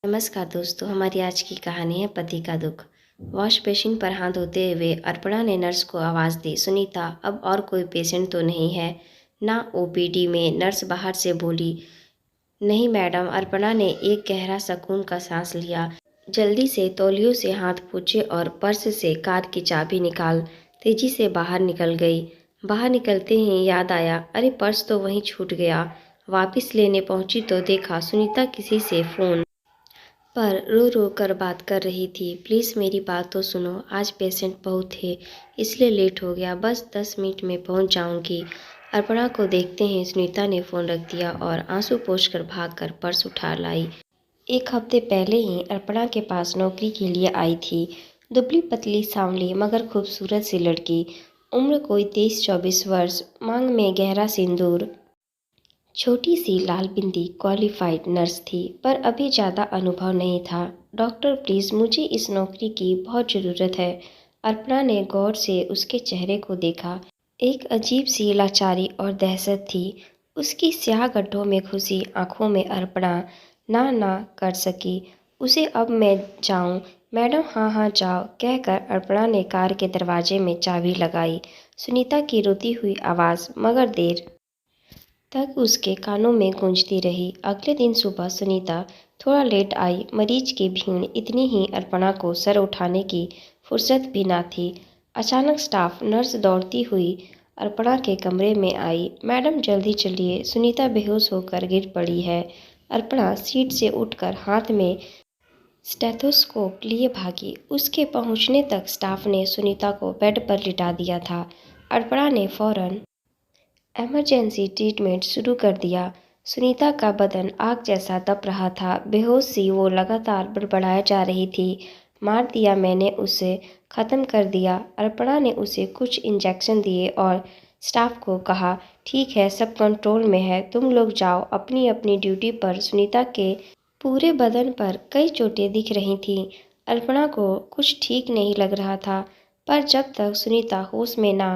नमस्कार दोस्तों, हमारी आज की कहानी है पति का दुख। वॉश बेसिन पर हाथ धोते हुए अर्पणा ने नर्स को आवाज़ दी, सुनीता, अब और कोई पेशेंट तो नहीं है ना? ओपीडी में नर्स बाहर से बोली। नहीं मैडम। अर्पणा ने एक गहरा सुकून का सांस लिया, जल्दी से तौलियों से हाथ पोंछे और पर्स से कार की चाबी निकाल तेजी से बाहर निकल गई। बाहर निकलते ही याद आया, अरे पर्स तो वहीं छूट गया। वापस लेने पहुंची तो देखा सुनीता किसी से फ़ोन पर रो रो कर बात कर रही थी। प्लीज़ मेरी बात तो सुनो, आज पेशेंट बहुत थे इसलिए लेट हो गया, बस 10 मिनट में पहुंच जाऊंगी। अर्पणा को देखते ही सुनीता ने फ़ोन रख दिया और आंसू पोंछकर भागकर पर्स उठा लाई। एक हफ्ते पहले ही अर्पणा के पास नौकरी के लिए आई थी। दुबली पतली सांवली मगर खूबसूरत सी लड़की, उम्र कोई 23-24 वर्ष, मांग में गहरा सिंदूर, छोटी सी लाल बिंदी। क्वालिफाइड नर्स थी पर अभी ज़्यादा अनुभव नहीं था। डॉक्टर प्लीज़, मुझे इस नौकरी की बहुत ज़रूरत है। अर्पणा ने गौर से उसके चेहरे को देखा। एक अजीब सी लाचारी और दहशत थी उसकी स्याह गड्ढों में घुसी आंखों में। अर्पणा ना कर सकी उसे। अब मैं जाऊं? मैडम हाँ हाँ जाओ, कहकर अर्पणा ने कार के दरवाजे में चाबी लगाई। सुनीता की रोती हुई आवाज़ मगर देर तक उसके कानों में गूंजती रही। अगले दिन सुबह सुनीता थोड़ा लेट आई। मरीज की भीड़ इतनी ही अर्पणा को सर उठाने की फुर्सत भी ना थी। अचानक स्टाफ नर्स दौड़ती हुई अर्पणा के कमरे में आई। मैडम जल्दी चलिए, सुनीता बेहोश होकर गिर पड़ी है। अर्पणा सीट से उठकर हाथ में स्टेथोस्कोप लिए भागी। उसके पहुंचने तक स्टाफ ने सुनीता को बेड पर लिटा दिया था। अर्पणा ने फौरन इमरजेंसी ट्रीटमेंट शुरू कर दिया। सुनीता का बदन आग जैसा तप रहा था। बेहोश सी वो लगातार बड़बड़ाए जा रही थी। मार दिया मैंने उसे, ख़त्म कर दिया। अर्पणा ने उसे कुछ इंजेक्शन दिए और स्टाफ को कहा, ठीक है, सब कंट्रोल में है, तुम लोग जाओ अपनी अपनी ड्यूटी पर। सुनीता के पूरे बदन पर कई चोटें दिख रही थीं। अर्पणा को कुछ ठीक नहीं लग रहा था, पर जब तक सुनीता होश में ना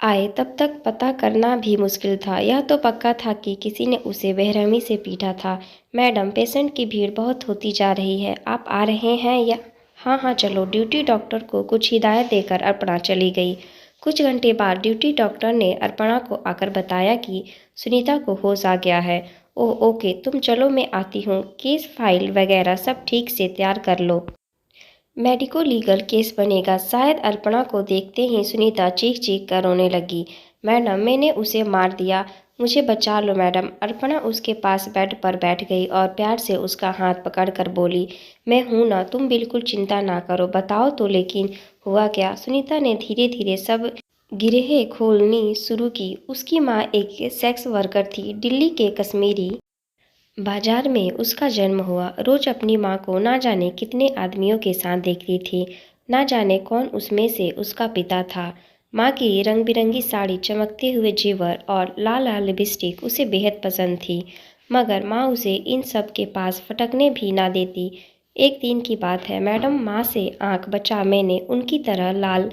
आए तब तक पता करना भी मुश्किल था। यह तो पक्का था कि किसी ने उसे बेरहमी से पीटा था। मैडम, पेशेंट की भीड़ बहुत होती जा रही है, आप आ रहे हैं या? हाँ हाँ चलो। ड्यूटी डॉक्टर को कुछ हिदायत देकर अर्पणा चली गई। कुछ घंटे बाद ड्यूटी डॉक्टर ने अर्पणा को आकर बताया कि सुनीता को होश आ गया है। ओह ओके, तुम चलो, मैं आती हूँ। केस फाइल वगैरह सब ठीक से तैयार कर लो, मेडिको लीगल केस बनेगा। शायद। अर्पणा को देखते ही सुनीता चीख चीख कर रोने लगी। मैडम, मैंने उसे मार दिया, मुझे बचा लो मैडम। अर्पणा उसके पास बेड पर बैठ गई और प्यार से उसका हाथ पकड़कर बोली, मैं हूं ना, तुम बिल्कुल चिंता ना करो। बताओ तो, लेकिन हुआ क्या? सुनीता ने धीरे धीरे सब गिरहें खोलनी शुरू की। उसकी माँ एक सेक्स वर्कर थी, दिल्ली के कश्मीरी बाजार में उसका जन्म हुआ। रोज अपनी माँ को ना जाने कितने आदमियों के साथ देखती थी, ना जाने कौन उसमें से उसका पिता था। माँ की रंग बिरंगी साड़ी, चमकते हुए जेवर और लाल लाल लिपस्टिक उसे बेहद पसंद थी, मगर माँ उसे इन सब के पास फटकने भी ना देती। एक दिन की बात है, मैडम माँ से आंख बचा मैंने उनकी तरह लाल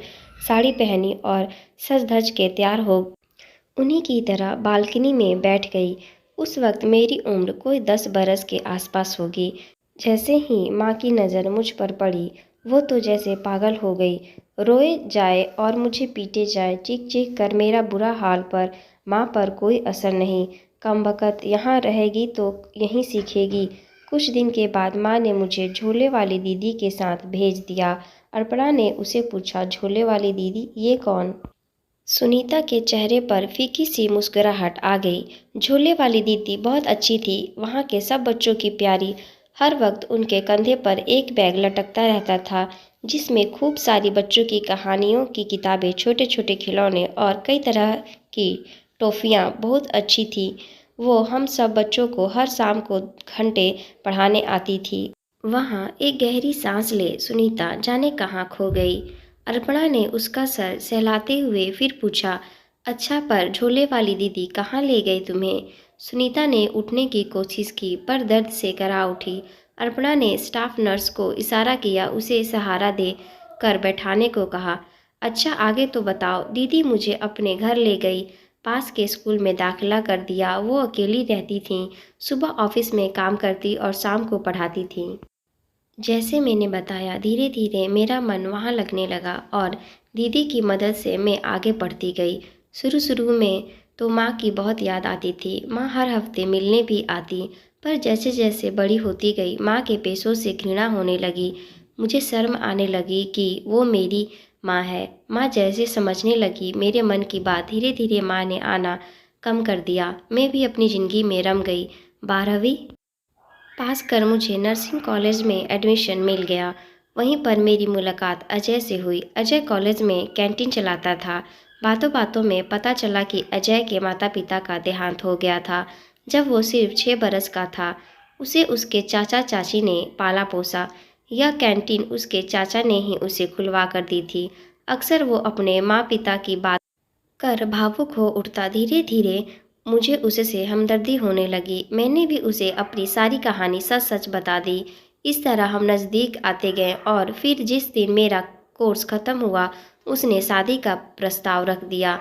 साड़ी पहनी और सज धज के तैयार हो उन्हीं की तरह बालकनी में बैठ गई। उस वक्त मेरी उम्र कोई 10 बरस के आसपास होगी। जैसे ही माँ की नज़र मुझ पर पड़ी, वो तो जैसे पागल हो गई। रोए जाए और मुझे पीटे जाए, चीख चीख कर मेरा बुरा हाल, पर माँ पर कोई असर नहीं। कमबख्त, यहाँ रहेगी तो यहीं सीखेगी। कुछ दिन के बाद माँ ने मुझे झोले वाली दीदी के साथ भेज दिया। अर्पणा ने उसे पूछा, झोले वाली दीदी, ये कौन? सुनीता के चेहरे पर फीकी सी मुस्कुराहट आ गई। झूले वाली दीदी बहुत अच्छी थी, वहाँ के सब बच्चों की प्यारी। हर वक्त उनके कंधे पर एक बैग लटकता रहता था जिसमें खूब सारी बच्चों की कहानियों की किताबें, छोटे छोटे खिलौने और कई तरह की टॉफ़ियाँ। बहुत अच्छी थी वो, हम सब बच्चों को हर शाम को घंटे पढ़ाने आती थी। वहाँ एक गहरी सांस ले सुनीता जाने कहाँ खो गई। अर्पणा ने उसका सर सहलाते हुए फिर पूछा, अच्छा, पर झोले वाली दीदी कहाँ ले गई तुम्हें? सुनीता ने उठने की कोशिश की पर दर्द से करा उठी। अर्पणा ने स्टाफ नर्स को इशारा किया, उसे सहारा दे कर बैठाने को कहा। अच्छा आगे तो बताओ। दीदी मुझे अपने घर ले गई, पास के स्कूल में दाखिला कर दिया। वो अकेली रहती थीं, सुबह ऑफिस में काम करती और शाम को पढ़ाती थीं। जैसे मैंने बताया, धीरे धीरे मेरा मन वहाँ लगने लगा और दीदी की मदद से मैं आगे बढ़ती गई। शुरू शुरू में तो माँ की बहुत याद आती थी। माँ हर हफ्ते मिलने भी आती, पर जैसे जैसे बड़ी होती गई माँ के पेशों से घृणा होने लगी। मुझे शर्म आने लगी कि वो मेरी माँ है। माँ जैसे समझने लगी मेरे मन की बात, धीरे धीरे माँ ने आना कम कर दिया। मैं भी अपनी ज़िंदगी में रम गई। 12वीं पास कर मुझे नर्सिंग कॉलेज में एडमिशन मिल गया। वहीं पर मेरी मुलाकात अजय से हुई। अजय कॉलेज में कैंटीन चलाता था। बातों बातों में पता चला कि अजय के माता पिता का देहांत हो गया था जब वो सिर्फ 6 बरस का था। उसे उसके चाचा चाची ने पाला पोसा। यह कैंटीन उसके चाचा ने ही उसे खुलवा कर दी थी। अक्सर वो अपने माँ पिता की बात कर भावुक हो उठता। धीरे धीरे मुझे उससे हमदर्दी होने लगी। मैंने भी उसे अपनी सारी कहानी सच सच बता दी। इस तरह हम नज़दीक आते गए और फिर जिस दिन मेरा कोर्स ख़त्म हुआ उसने शादी का प्रस्ताव रख दिया।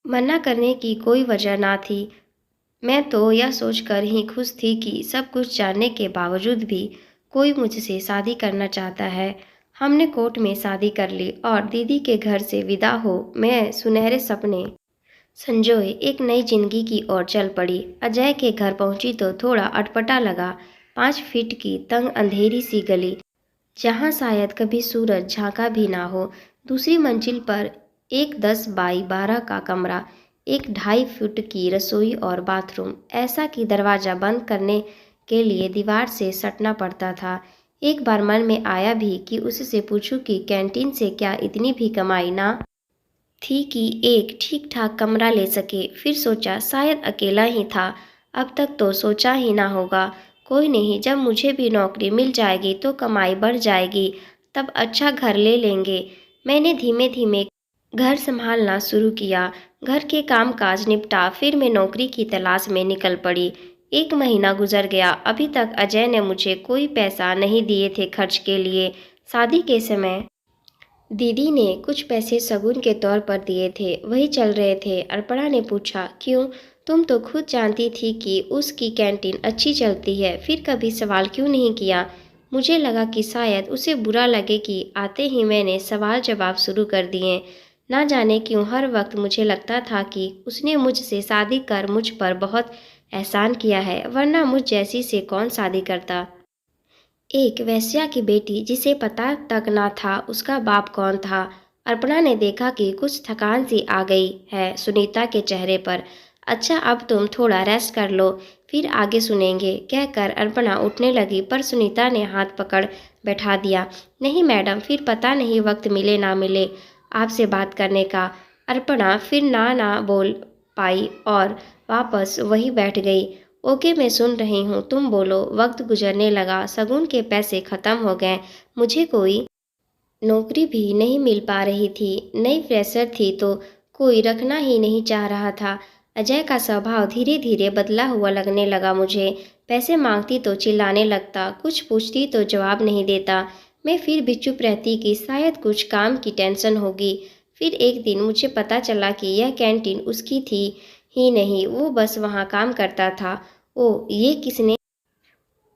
मना करने की कोई वजह ना थी। मैं तो यह सोचकर ही खुश थी कि सब कुछ जानने के बावजूद भी कोई मुझसे शादी करना चाहता है। हमने कोर्ट में शादी कर ली और दीदी के घर से विदा हो मैं सुनहरे सपने संजोए एक नई जिंदगी की ओर चल पड़ी। अजय के घर पहुंची तो थोड़ा अटपटा लगा। 5 फीट की तंग अंधेरी सी गली, जहां शायद कभी सूरज झांका भी ना हो। दूसरी मंजिल पर एक 10 बाई 12 का कमरा, एक 2.5 फुट की रसोई और बाथरूम, ऐसा कि दरवाज़ा बंद करने के लिए दीवार से सटना पड़ता था। एक बार मन में आया भी कि उससे पूछूं कि कैंटीन से क्या इतनी भी कमाई ना थी कि एक ठीक ठाक कमरा ले सके। फिर सोचा शायद अकेला ही था। अब तक तो सोचा ही ना होगा। कोई नहीं, जब मुझे भी नौकरी मिल जाएगी तो कमाई बढ़ जाएगी, तब अच्छा घर ले लेंगे। मैंने धीमे धीमे घर संभालना शुरू किया। घर के काम काज निपटा फिर मैं नौकरी की तलाश में निकल पड़ी। 1 महीना गुजर गया। अभी तक अजय ने मुझे कोई पैसा नहीं दिए थे खर्च के लिए। शादी के समय दीदी ने कुछ पैसे शगुन के तौर पर दिए थे, वही चल रहे थे। अर्पणा ने पूछा, क्यों? तुम तो खुद जानती थी कि उसकी कैंटीन अच्छी चलती है, फिर कभी सवाल क्यों नहीं किया? मुझे लगा कि शायद उसे बुरा लगे कि आते ही मैंने सवाल जवाब शुरू कर दिए। ना जाने क्यों हर वक्त मुझे लगता था कि उसने मुझसे शादी कर मुझ पर बहुत एहसान किया है, वरना मुझ जैसी से कौन शादी करता। एक वेश्या की बेटी जिसे पता तक ना था उसका बाप कौन था। अर्पणा ने देखा कि कुछ थकान सी आ गई है सुनीता के चेहरे पर। अच्छा, अब तुम थोड़ा रेस्ट कर लो, फिर आगे सुनेंगे, कहकर अर्पणा उठने लगी, पर सुनीता ने हाथ पकड़ बैठा दिया। नहीं मैडम, फिर पता नहीं वक्त मिले ना मिले आपसे बात करने का। अर्पणा फिर ना बोल पाई और वापस वही बैठ गई। ओके, मैं सुन रही हूँ, तुम बोलो। वक्त गुजरने लगा। शगुन के पैसे खत्म हो गए। मुझे कोई नौकरी भी नहीं मिल पा रही थी। नई फ्रेशर थी तो कोई रखना ही नहीं चाह रहा था। अजय का स्वभाव धीरे धीरे बदला हुआ लगने लगा मुझे। पैसे मांगती तो चिल्लाने लगता, कुछ पूछती तो जवाब नहीं देता। मैं फिर भी चुप रहती कि शायद कुछ काम की टेंशन होगी। फिर एक दिन मुझे पता चला कि यह कैंटीन उसकी थी ही नहीं, वो बस वहाँ काम करता था। ओ, ये किसने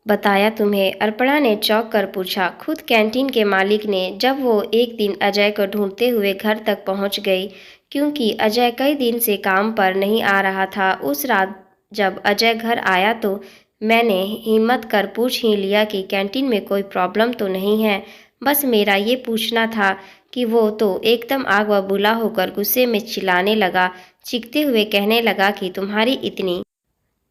बताया तुम्हें? अर्पणा ने चौंक कर पूछा। खुद कैंटीन के मालिक ने, जब वो एक दिन अजय को ढूंढते हुए घर तक पहुंच गई। क्योंकि अजय कई दिन से काम पर नहीं आ रहा था। उस रात जब अजय घर आया तो मैंने हिम्मत कर पूछ ही लिया कि कैंटीन में कोई प्रॉब्लम तो नहीं है। बस मेरा ये पूछना था कि वो तो एकदम आग बबूला होकर गुस्से में चिल्लाने लगा, चीखते हुए कहने लगा कि तुम्हारी इतनी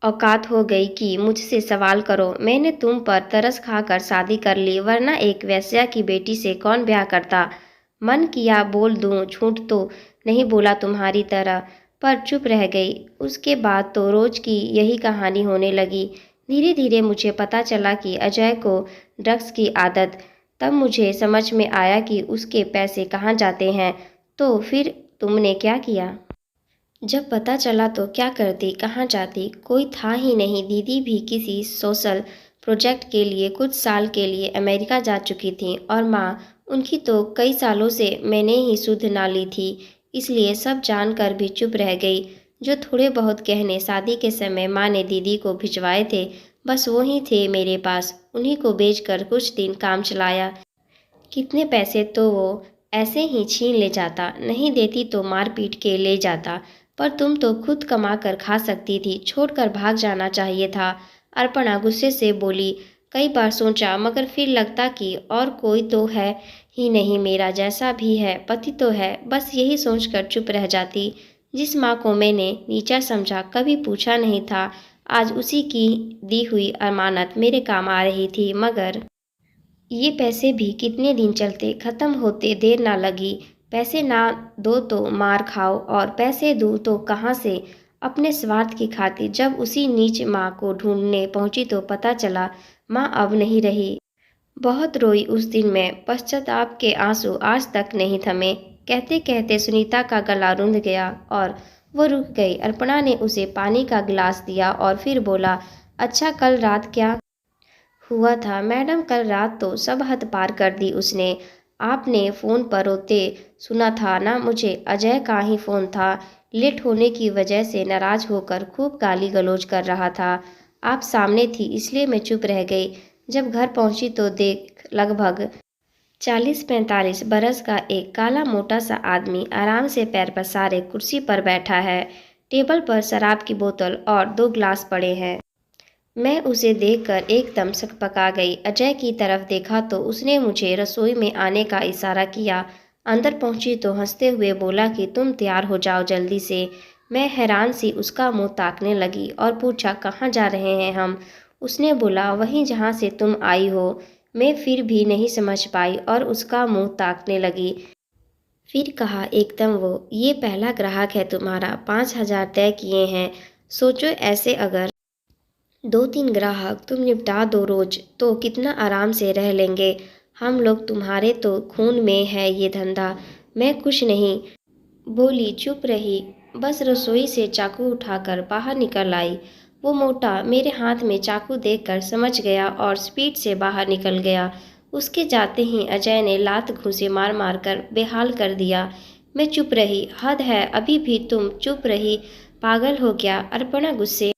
औकात हो गई कि मुझसे सवाल करो। मैंने तुम पर तरस खाकर शादी कर ली, वरना एक वेश्या की बेटी से कौन ब्याह करता? मन किया बोल दूं, झूठ तो नहीं बोला तुम्हारी तरह, पर चुप रह गई। उसके बाद तो रोज की यही कहानी होने लगी। धीरे धीरे मुझे पता चला कि अजय को ड्रग्स की आदत। तब मुझे समझ में आया कि उसके पैसे कहाँ जाते हैं। तो फिर तुमने क्या किया? जब पता चला तो क्या करती, कहाँ जाती? कोई था ही नहीं। दीदी भी किसी सोशल प्रोजेक्ट के लिए कुछ साल के लिए अमेरिका जा चुकी थी और माँ उनकी तो कई सालों से मैंने ही सुध ना ली थी, इसलिए सब जानकर भी चुप रह गई। जो थोड़े बहुत गहने शादी के समय माँ ने दीदी को भिजवाए थे, बस वही थे मेरे पास। उन्हीं को बेचकर कुछ दिन काम चलाया। कितने पैसे तो वो ऐसे ही छीन ले जाता, नहीं देती तो मार पीट के ले जाता। पर तुम तो खुद कमा कर खा सकती थी, छोड़कर भाग जाना चाहिए था। अर्पणा गुस्से से बोली। कई बार सोचा, मगर फिर लगता कि और कोई तो है ही नहीं, मेरा जैसा भी है, पति तो है। बस यही सोचकर चुप रह जाती। जिस माँ को मैंने नीचा समझा, कभी पूछा नहीं था, आज उसी की दी हुई अमानत मेरे काम आ रही थी। मगर ये पैसे भी कितने दिन चलते, खत्म होते देर ना लगी। पैसे ना दो तो मार खाओ, और पैसे दूँ तो कहाँ से? अपने स्वार्थ की खातिर जब उसी नीच माँ को ढूंढने पहुंची तो पता चला माँ अब नहीं रही। बहुत रोई उस दिन मैं, पश्चाताप के आंसू आज तक नहीं थमे। कहते कहते सुनीता का गला रुंध गया और वो रुक गई। अर्पणा ने उसे पानी का गिलास दिया और फिर बोला, अच्छा कल रात क्या हुआ था? मैडम, कल रात तो सब हद पार कर दी उसने। आपने फ़ोन पर रोते सुना था ना मुझे? अजय का ही फ़ोन था। लेट होने की वजह से नाराज़ होकर खूब गाली गलौज कर रहा था। आप सामने थी इसलिए मैं चुप रह गई। जब घर पहुंची तो देख लगभग 40-45 बरस का एक काला मोटा सा आदमी आराम से पैर पसारे कुर्सी पर बैठा है। टेबल पर शराब की बोतल और 2 गिलास पड़े हैं। मैं उसे देखकर एकदम सकपका गई। अजय की तरफ देखा तो उसने मुझे रसोई में आने का इशारा किया। अंदर पहुंची तो हंसते हुए बोला कि तुम तैयार हो जाओ जल्दी से। मैं हैरान सी उसका मुंह ताकने लगी और पूछा, कहाँ जा रहे हैं हम? उसने बोला, वहीं जहाँ से तुम आई हो। मैं फिर भी नहीं समझ पाई और उसका मुंह ताकने लगी। फिर कहा एकदम वो, ये पहला ग्राहक है तुम्हारा, 5,000 तय किए हैं। सोचो ऐसे अगर 2-3 ग्राहक तुम निपटा दो रोज तो कितना आराम से रह लेंगे। हम लोग तुम्हारे तो खून में है ये धंधा। मैं कुछ नहीं बोली, चुप रही। बस रसोई से चाकू उठाकर बाहर निकल आई। वो मोटा मेरे हाथ में चाकू देखकर समझ गया और स्पीड से बाहर निकल गया। उसके जाते ही अजय ने लात घूंसे मार मार कर बेहाल कर दिया। मैं चुप रही। हद है, अभी भी तुम चुप रही? पागल हो क्या? अर्पणा गुस्से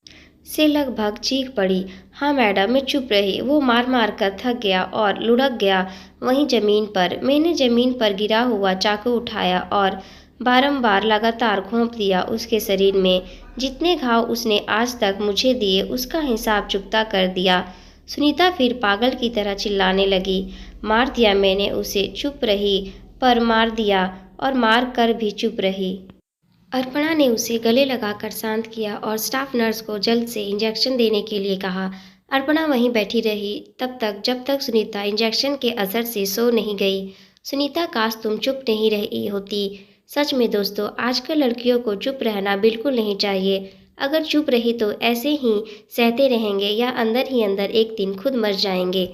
से लगभग चीख पड़ी। हाँ मैडम, मैं चुप रही। वो मार मार कर थक गया और लुढ़क गया वहीं जमीन पर। मैंने जमीन पर गिरा हुआ चाकू उठाया और बारंबार लगातार घोंप दिया उसके शरीर में। जितने घाव उसने आज तक मुझे दिए उसका हिसाब चुकता कर दिया। सुनीता फिर पागल की तरह चिल्लाने लगी। मार दिया मैंने उसे, चुप रही, पर मार दिया, और मार कर भी चुप रही। अर्पणा ने उसे गले लगाकर शांत किया और स्टाफ नर्स को जल्द से इंजेक्शन देने के लिए कहा। अर्पणा वहीं बैठी रही तब तक जब तक सुनीता इंजेक्शन के असर से सो नहीं गई। सुनीता, काश तुम चुप नहीं रही होती। सच में दोस्तों, आजकल लड़कियों को चुप रहना बिल्कुल नहीं चाहिए। अगर चुप रही तो ऐसे ही सहते रहेंगे या अंदर ही अंदर एक दिन खुद मर जाएंगे।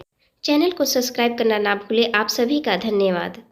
चैनल को सब्सक्राइब करना ना भूले। आप सभी का धन्यवाद।